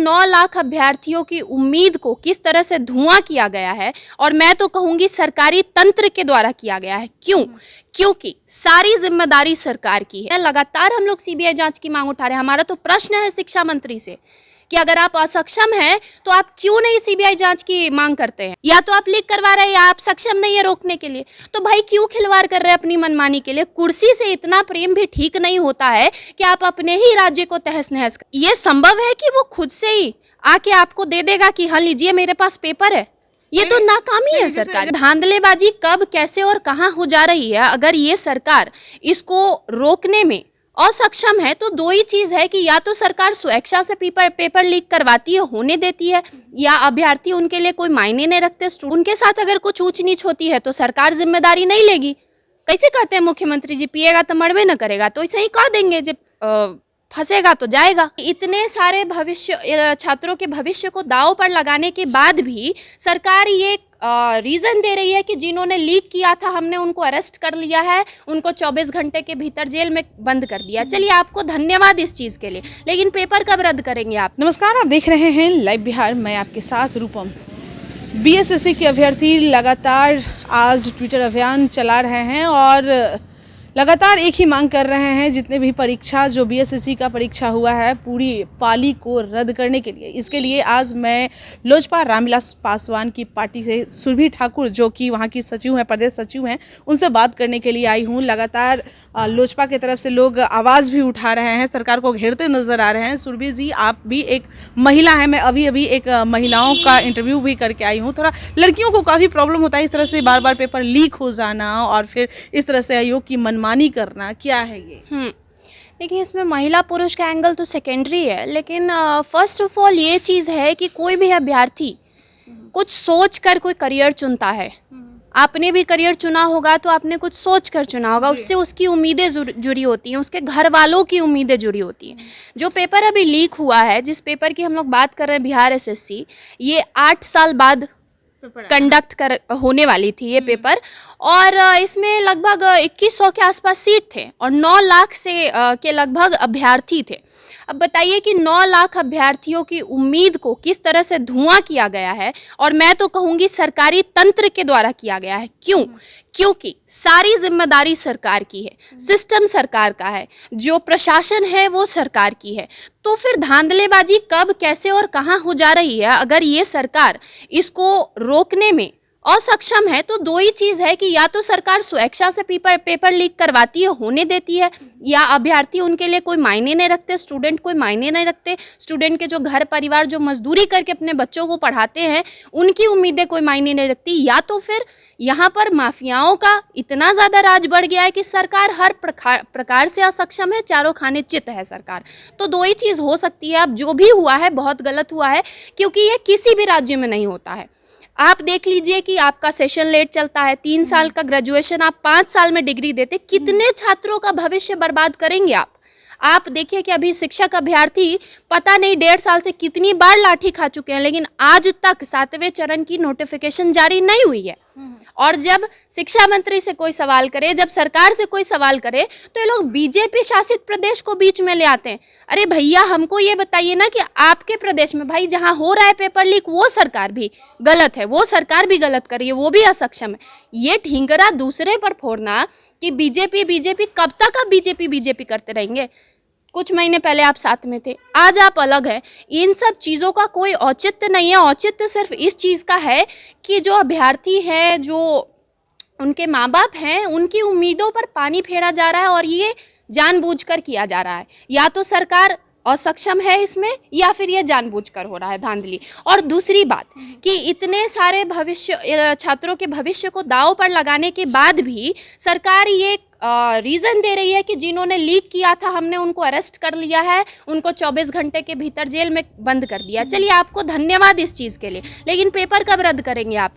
9 लाख अभ्यर्थियों की उम्मीद को किस तरह से धुआं किया गया है, और मैं तो कहूंगी सरकारी तंत्र के द्वारा किया गया है। क्यों? क्योंकि सारी जिम्मेदारी सरकार की है। लगातार हम लोग सीबीआई जांच की मांग उठा रहे हैं। हमारा तो प्रश्न है शिक्षा मंत्री से कि अगर आप असक्षम हैं तो आप क्यों नहीं सीबीआई जांच की मांग करते हैं? या तो आप लीक करवा रहे हैं या आप सक्षम नहीं है रोकने के लिए। तो भाई क्यों खिलवाड़ कर रहे हैं अपनी मनमानी के लिए? कुर्सी से इतना प्रेम भी ठीक नहीं होता है कि आप अपने ही राज्य को तहस नहस कर। ये संभव है कि वो खुद से ही आके आपको दे देगा कि हाँ लीजिए मेरे पास पेपर है? ये तो नाकामी है सरकार। धांधलेबाजी कब, कैसे और कहाँ हो जा रही है, अगर ये सरकार इसको रोकने में असक्षम है तो दो ही चीज है कि या तो सरकार स्वेच्छा से पेपर लीक करवाती है, होने देती है, या अभ्यर्थी उनके लिए कोई मायने नहीं रखते। उनके साथ अगर कुछ ऊंच नीच होती है तो सरकार जिम्मेदारी नहीं लेगी। कैसे कहते हैं मुख्यमंत्री जी, पिएगा तो मरबे न करेगा, तो ऐसे ही कह देंगे जब फंसेगा तो जाएगा। इतने सारे छात्रों के भविष्य को दांव पर लगाने के बाद भी सरकार ये रीजन दे रही है कि जिन्होंने लीक किया था हमने उनको अरेस्ट कर लिया है, उनको 24 घंटे के भीतर जेल में बंद कर दिया। चलिए आपको धन्यवाद इस चीज के लिए, लेकिन पेपर कब रद्द करेंगे आप? नमस्कार, आप देख रहे हैं लाइव बिहार, मैं आपके साथ रूपम। बीएसएससी के अभ्यर्थी लगातार आज ट्विटर अभियान चला रहे हैं और लगातार एक ही मांग कर रहे हैं, जितने भी परीक्षा जो बीएसएससी का परीक्षा हुआ है पूरी पाली को रद्द करने के लिए। इसके लिए आज मैं लोजपा रामविलास पासवान की पार्टी से सुरभि ठाकुर, जो कि वहां की सचिव हैं, प्रदेश सचिव हैं, उनसे बात करने के लिए आई हूं। लगातार लोजपा की तरफ से लोग आवाज़ भी उठा रहे हैं, सरकार को घेरते नजर आ रहे हैं। सुरभि जी, आप भी एक महिला है, मैं अभी एक महिलाओं का इंटरव्यू भी करके आई हूँ। थोड़ा लड़कियों को काफ़ी प्रॉब्लम होता है इस तरह से बार बार पेपर लीक हो जाना और फिर इस तरह से आयोग की मनमानी करना, क्या है ये? देखिए, इसमें महिला पुरुष का एंगल तो सेकेंडरी है, लेकिन फर्स्ट ऑफ ऑल ये चीज़ है कि कोई भी अभ्यर्थी कुछ सोच कर कोई करियर चुनता है। आपने भी करियर चुना होगा तो आपने कुछ सोच कर चुना होगा, उससे उसकी उम्मीदें जुड़ी होती हैं, उसके घर वालों की उम्मीदें जुड़ी होती हैं। जो पेपर अभी लीक हुआ है, जिस पेपर की हम लोग बात कर रहे हैं, बिहार एसएससी, ये 8 साल बाद कंडक्ट होने वाली थी ये पेपर, और इसमें लगभग 2100 के आसपास सीट थे और 9 लाख से के लगभग अभ्यर्थी थे। अब बताइए कि 9 लाख अभ्यर्थियों की उम्मीद को किस तरह से धुआं किया गया है, और मैं तो कहूंगी सरकारी तंत्र के द्वारा किया गया है। क्यों? क्योंकि सारी जिम्मेदारी सरकार की है, सिस्टम सरकार का है, जो प्रशासन है वो सरकार की है। तो फिर धांधलेबाजी कब, कैसे और कहाँ हो जा रही है, अगर ये सरकार इसको रोकने में असक्षम है तो दो ही चीज है कि या तो सरकार स्वेच्छा से पेपर लीक करवाती है, होने देती है, या अभ्यर्थी उनके लिए कोई मायने नहीं रखते, स्टूडेंट कोई मायने नहीं रखते, स्टूडेंट के जो घर परिवार जो मजदूरी करके अपने बच्चों को पढ़ाते हैं उनकी उम्मीदें कोई मायने नहीं रखती, या तो फिर यहाँ पर माफियाओं का इतना ज़्यादा राज बढ़ गया है कि सरकार हर प्रकार से असक्षम है, चारों खाने चित है सरकार। तो दो ही चीज़ हो सकती है। अब जो भी हुआ है बहुत गलत हुआ है, क्योंकि ये किसी भी राज्य में नहीं होता है। आप देख लीजिए कि आपका सेशन लेट चलता है, 3 साल का ग्रेजुएशन आप 5 साल में डिग्री देते, कितने छात्रों का भविष्य बर्बाद करेंगे आप देखिए कि अभी शिक्षक अभ्यर्थी पता नहीं 1.5 साल से कितनी बार लाठी खा चुके हैं, लेकिन आज तक 7वें चरण की नोटिफिकेशन जारी नहीं हुई है। और जब शिक्षा मंत्री से कोई सवाल करे, जब सरकार से कोई सवाल करे, तो ये लोग बीजेपी शासित प्रदेश को बीच में ले आते हैं। अरे भैया, हमको ये बताइए ना कि आपके प्रदेश में भाई जहां हो रहा है पेपर लीक, वो सरकार भी गलत है, वो सरकार भी गलत कर रही है, वो भी असक्षम है। ये ढिंगरा दूसरे पर फोड़ना कि बीजेपी, कब तक आप बीजेपी करते रहेंगे? कुछ महीने पहले आप साथ में थे, आज आप अलग है। इन सब चीज़ों का कोई औचित्य नहीं है। औचित्य सिर्फ इस चीज़ का है कि जो अभ्यर्थी हैं, जो उनके माँ बाप हैं, उनकी उम्मीदों पर पानी फेरा जा रहा है, और ये जानबूझकर किया जा रहा है। या तो सरकार असक्षम है इसमें, या फिर ये जानबूझकर हो रहा है धांधली। और दूसरी बात कि इतने सारे छात्रों के भविष्य को दांव पर लगाने के बाद भी सरकार ये रीज़न दे रही है कि जिन्होंने लीक किया था हमने उनको अरेस्ट कर लिया है, उनको 24 घंटे के भीतर जेल में बंद कर दिया। चलिए आपको धन्यवाद इस चीज़ के लिए, लेकिन पेपर कब रद्द करेंगे आप?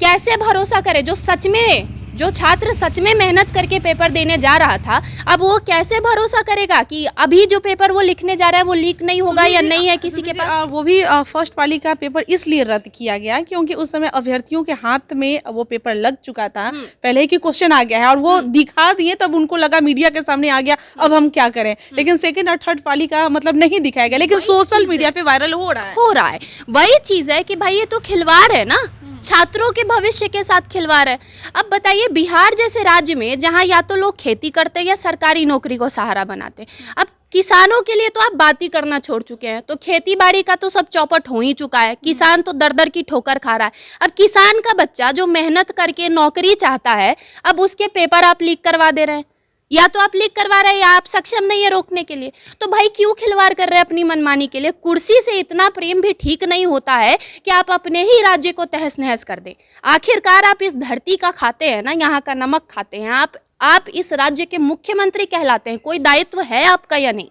कैसे भरोसा करें? जो सच में जो छात्र सच में मेहनत करके पेपर देने जा रहा था, अब वो कैसे भरोसा करेगा कि अभी जो पेपर वो लिखने जा रहा है वो लीक नहीं होगा या नहीं है किसी के पास। वो भी फर्स्ट पाली का पेपर इसलिए रद्द किया गया क्योंकि उस समय अभ्यर्थियों के हाथ में वो पेपर लग चुका था, पहले ही कि क्वेश्चन आ गया है और वो दिखा दिए, तब उनको लगा मीडिया के सामने आ गया, अब हम क्या करें। लेकिन सेकंड और थर्ड पाली का मतलब नहीं दिखाया गया, लेकिन सोशल मीडिया पे वायरल हो रहा है। वही चीज है कि भाई ये तो खिलवाड़ है ना, छात्रों के भविष्य के साथ खिलवाड़ है। अब बताइए, बिहार जैसे राज्य में जहां या तो लोग खेती करते हैं या सरकारी नौकरी को सहारा बनाते हैं, अब किसानों के लिए तो आप बात ही करना छोड़ चुके हैं। तो खेती बाड़ी का तो सब चौपट हो ही चुका है, किसान तो दर दर की ठोकर खा रहा है। अब किसान का बच्चा जो मेहनत करके नौकरी चाहता है, अब उसके पेपर आप लीक करवा दे रहे हैं, या तो आप लीक करवा रहे हैं या आप सक्षम नहीं है रोकने के लिए। तो भाई क्यों खिलवाड़ कर रहे हैं अपनी मनमानी के लिए। कुर्सी से इतना प्रेम भी ठीक नहीं होता है कि आप अपने ही राज्य को तहस नहस कर दें। आखिरकार आप इस धरती का खाते हैं ना, यहाँ का नमक खाते हैं आप इस राज्य के मुख्यमंत्री कहलाते हैं, कोई दायित्व है आपका या नहीं,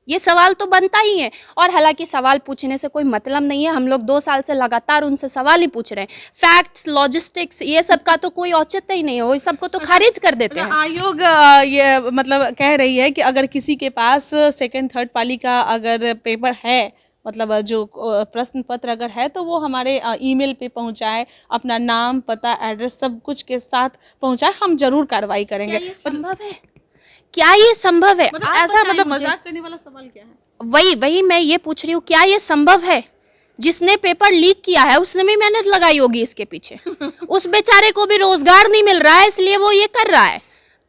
ये सवाल तो बनता ही है। और हालांकि सवाल पूछने से कोई मतलब नहीं है, हम लोग 2 साल से लगातार उनसे सवाल ही पूछ रहे हैं। फैक्ट्स, लॉजिस्टिक्स, ये सब का तो कोई औचित्य ही नहीं है, वो सबको तो खारिज कर देते हैं। आयोग ये मतलब कह रही है कि अगर किसी के पास सेकंड थर्ड पाली का अगर पेपर है, मतलब जो प्रश्न पत्र अगर है, तो वो हमारे ईमेल पे पहुंचाए, अपना नाम, पता, एड्रेस सब कुछ के साथ पहुंचाए, हम जरूर कार्रवाई करेंगे। क्या ये संभव है? मतलब ऐसा मतलब मजाक करने वाला सवाल क्या है? वही मैं ये पूछ रही हूँ, क्या ये संभव है? जिसने पेपर लीक किया है उसने भी मेहनत लगाई होगी इसके पीछे उस बेचारे को भी रोजगार नहीं मिल रहा है, इसलिए वो ये कर रहा है।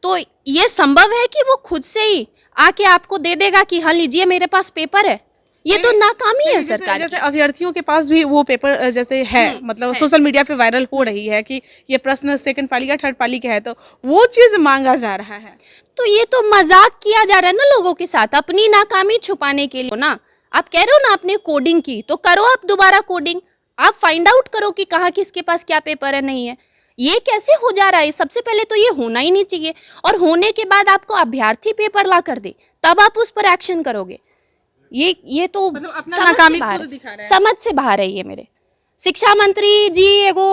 तो ये संभव है कि वो खुद से ही आके आपको दे देगा कि हाँ लीजिए मेरे पास पेपर है? ये तो नाकामी है सरकार की। जैसे अभ्यर्थियों के पास भी वो पेपर जैसे है, मतलब सोशल मीडिया पे वायरल हो रही है कि ये प्रश्न सेकंड पाली का थर्ड पाली का है, तो वो चीज मांगा जा रहा है। तो ये तो मजाक किया जा रहा है ना लोगों के साथ, अपनी नाकामी छुपाने के लिए ना। आप कह रहे हो ना आपने कोडिंग की, तो करो आप दोबारा कोडिंग, आप फाइंड आउट करो कि कहाँ किसके पास क्या पेपर है, नहीं है। ये कैसे हो जा रहा है? सबसे पहले तो ये होना ही नहीं चाहिए, और होने के बाद आपको अभ्यर्थी पेपर ला कर दे तब आप उस पर एक्शन करोगे। ये तो मतलब समझ से बाहर है ये मेरे। शिक्षा मंत्री जी एगो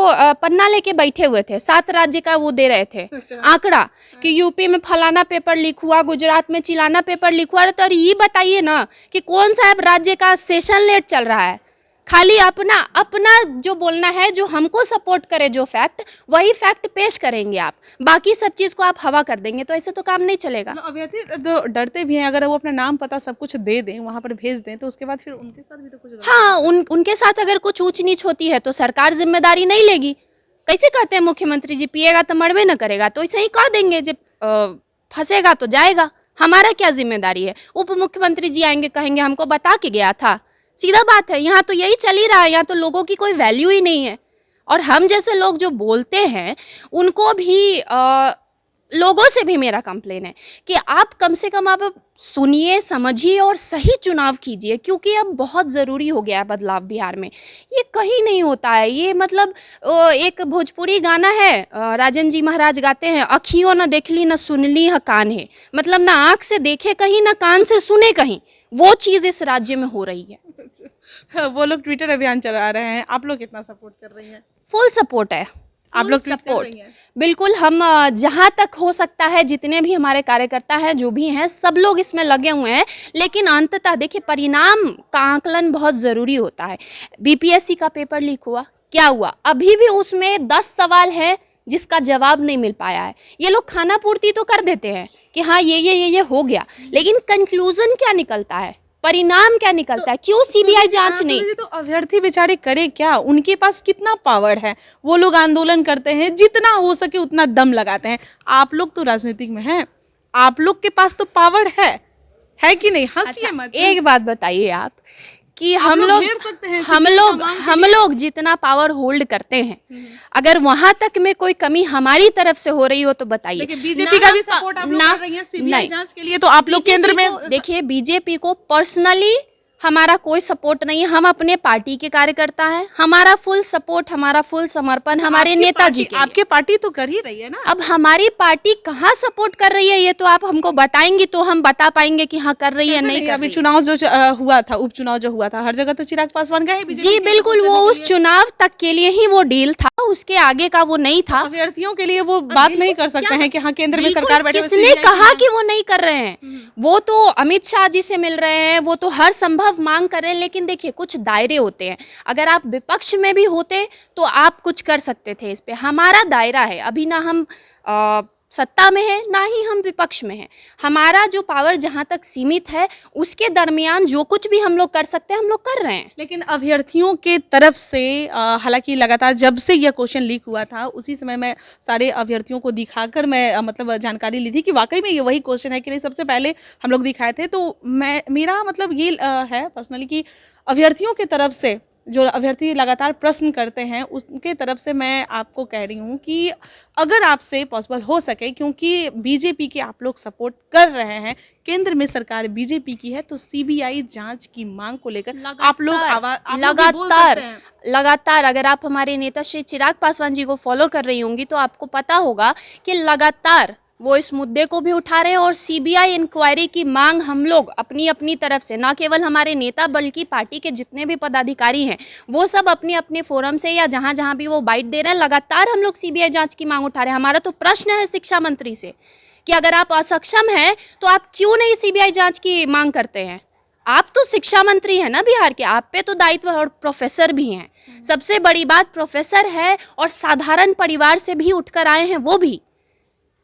पन्ना लेके बैठे हुए थे, 7 राज्य का वो दे रहे थे आंकड़ा कि यूपी में फलाना पेपर लीक हुआ, गुजरात में चिलाना पेपर लीक हुआ। तो ये बताइए ना कि कौन सा राज्य का सेशन लेट चल रहा है। खाली अपना जो बोलना है, जो हमको सपोर्ट करे, जो फैक्ट, वही फैक्ट पेश करेंगे आप, बाकी सब चीज को आप हवा कर देंगे, तो ऐसे तो काम नहीं चलेगा। अभ्यर्थी तो डरते भी हैं, अगर वो अपना नाम पता सब कुछ दे दें, वहां पर भेज दें, तो उसके बाद फिर उनके साथ भी तो कुछ हाँ, उनके साथ अगर कुछ ऊंच नीच होती है तो सरकार जिम्मेदारी नहीं लेगी। कैसे कहते हैं मुख्यमंत्री जी, पिएगा तो मरबे न करेगा, तो ऐसे ही कह देंगे, जब फंसेगा तो जाएगा, हमारा क्या जिम्मेदारी है। उप मुख्यमंत्री जी आएंगे, कहेंगे हमको बता के गया था। सीधा बात है, यहाँ तो यही चल ही रहा है, यहाँ तो लोगों की कोई वैल्यू ही नहीं है। और हम जैसे लोग जो बोलते हैं उनको भी लोगों से भी मेरा कंप्लेन है कि आप कम से कम आप सुनिए, समझिए और सही चुनाव कीजिए, क्योंकि अब बहुत ज़रूरी हो गया है बदलाव बिहार में। ये कहीं नहीं होता है। ये मतलब एक भोजपुरी गाना है, राजन जी महाराज गाते हैं, अखियों न देखली न सुनली ह कान है, मतलब ना आँख से देखे कहीं ना कान से सुने कहीं, वो चीज़ इस राज्य में हो रही है। वो लोग ट्विटर अभियान चला रहे हैं, आप लोग कितना सपोर्ट कर रही हैं? फुल सपोर्ट है, आप लोग सपोर्ट बिल्कुल। हम जहां तक हो सकता है, जितने भी हमारे कार्यकर्ता हैं, जो भी हैं, सब लोग इसमें लगे हुए हैं। लेकिन अंततः देखिए, परिणाम का आकलन बहुत ज़रूरी होता है। बीपीएससी का पेपर लीक हुआ, क्या हुआ? अभी भी उसमें 10 सवाल है जिसका जवाब नहीं मिल पाया है। ये लोग खाना पूर्ति तो कर देते हैं कि हाँ ये हो गया, लेकिन कंक्लूजन क्या निकलता है, परिणाम क्या निकलता है? क्यों सीबीआई जांच नहीं? तो अभ्यर्थी बेचारे करे क्या? उनके पास कितना पावर है? वो लोग आंदोलन करते हैं, जितना हो सके उतना दम लगाते हैं। आप लोग तो राजनीतिक में हैं, आप लोग के पास तो पावर है कि नहीं? हंसिए मत। एक बात बताइए आप कि हम लोग जितना पावर होल्ड करते हैं, अगर वहां तक में कोई कमी हमारी तरफ से हो रही हो तो बताइए। बीजेपी का भी सपोर्ट आप लोग कर रही हैं सीबीआई जांच के लिए, तो आप लोग केंद्र में देखिए, बीजेपी को पर्सनली हमारा कोई सपोर्ट नहीं है। हम अपने पार्टी के कार्यकर्ता हैं, हमारा फुल सपोर्ट, हमारा फुल समर्पण हमारे नेताजी के। आपके पार्टी तो कर ही रही है ना। अब हमारी पार्टी कहाँ सपोर्ट कर रही है, ये तो आप हमको बताएंगी तो हम बता पाएंगे कि हाँ कर रही है, नहीं कर रही। अभी चुनाव जो हुआ था, उपचुनाव जो हुआ था, हर जगह तो चिराग पासवान का है। जी बिल्कुल, वो उस चुनाव तक के लिए ही वो डील था, उसके आगे का वो नहीं था। अभ्यर्थियों के लिए वो बात नहीं कर सकते हैं कि हाँ केंद्र में सरकार बैठे हुए किसने CBI कहा कि वो नहीं कर रहे हैं? वो तो अमित शाह जी से मिल रहे हैं, वो तो हर संभव मांग कर रहे हैं, लेकिन देखिए कुछ दायरे होते हैं। अगर आप विपक्ष में भी होते तो आप कुछ कर सकते थे इस पे। हमारा दायरा है, अभी ना हम सत्ता में है ना ही हम विपक्ष में हैं। हमारा जो पावर जहां तक सीमित है उसके दरमियान जो कुछ भी हम लोग कर सकते हैं हम लोग कर रहे हैं। लेकिन अभ्यर्थियों के तरफ से हालांकि लगातार जब से यह क्वेश्चन लीक हुआ था उसी समय मैं सारे अभ्यर्थियों को दिखाकर मैं मतलब जानकारी ली थी कि वाकई में ये वही क्वेश्चन है कि नहीं। सबसे पहले हम लोग दिखाए थे, तो मेरा मतलब ये है पर्सनली कि अभ्यर्थियों की तरफ से जो अभ्यर्थी लगातार प्रश्न करते हैं उसके तरफ से मैं आपको कह रही हूँ कि अगर आपसे पॉसिबल हो सके, क्योंकि बीजेपी के आप लोग सपोर्ट कर रहे हैं, केंद्र में सरकार बीजेपी की है, तो सीबीआई जांच की मांग को लेकर आप लोग लगातार अगर आप हमारे नेता श्री चिराग पासवान जी को फॉलो कर रही होंगी तो आपको पता होगा कि लगातार वो इस मुद्दे को भी उठा रहे हैं और सीबीआई इंक्वायरी की मांग हम लोग अपनी अपनी तरफ से, ना केवल हमारे नेता बल्कि पार्टी के जितने भी पदाधिकारी हैं वो सब अपने अपने फोरम से या जहां जहां भी वो बाइट दे रहे हैं, लगातार हम लोग सीबीआई जांच की मांग उठा रहे हैं। हमारा तो प्रश्न है शिक्षा मंत्री से कि अगर आप असक्षम हैं तो आप क्यों नहीं सीबीआई जांच की मांग करते हैं? आप तो शिक्षा मंत्री हैं ना बिहार के, आप पे तो दायित्व, और प्रोफेसर भी हैं। सबसे बड़ी बात प्रोफेसर है और साधारण परिवार से भी उठकर आए हैं वो भी,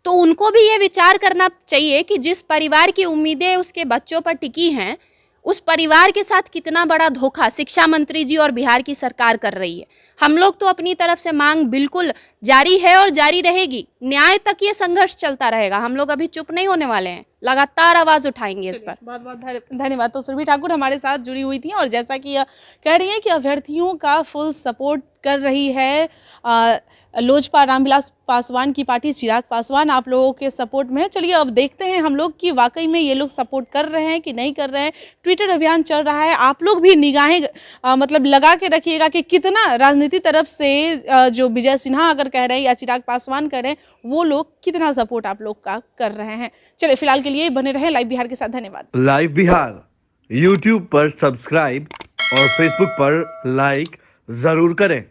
तो उनको भी ये विचार करना चाहिए कि जिस परिवार की उम्मीदें उसके बच्चों पर टिकी हैं उस परिवार के साथ कितना बड़ा धोखा शिक्षा मंत्री जी और बिहार की सरकार कर रही है। हम लोग तो अपनी तरफ से मांग बिल्कुल जारी है और जारी रहेगी, न्याय तक ये संघर्ष चलता रहेगा। हम लोग अभी चुप नहीं होने वाले हैं, लगातार आवाज उठाएंगे इस पर। बहुत बहुत धन्यवाद। तो सुरभि ठाकुर हमारे साथ जुड़ी हुई थी और जैसा कि कह रही है कि अभ्यर्थियों का फुल सपोर्ट कर रही है लोजपा रामविलास पासवान की पार्टी, चिराग पासवान आप लोगों के सपोर्ट में है। चलिए अब देखते हैं हम लोग कि वाकई में ये लोग सपोर्ट कर रहे हैं कि नहीं कर रहे हैं। ट्विटर अभियान चल रहा है, आप लोग भी निगाहें मतलब लगा के रखिएगा कि कितना राजनीति तरफ से जो विजय सिन्हा अगर कह रहे हैं या चिराग पासवान कह रहे हैं वो लोग कितना सपोर्ट आप लोग का कर रहे हैं। चलिए फिलहाल के लिए बने रहे लाइव बिहार के साथ। धन्यवाद। लाइव बिहार यूट्यूब पर सब्सक्राइब और फेसबुक पर लाइक जरूर करें।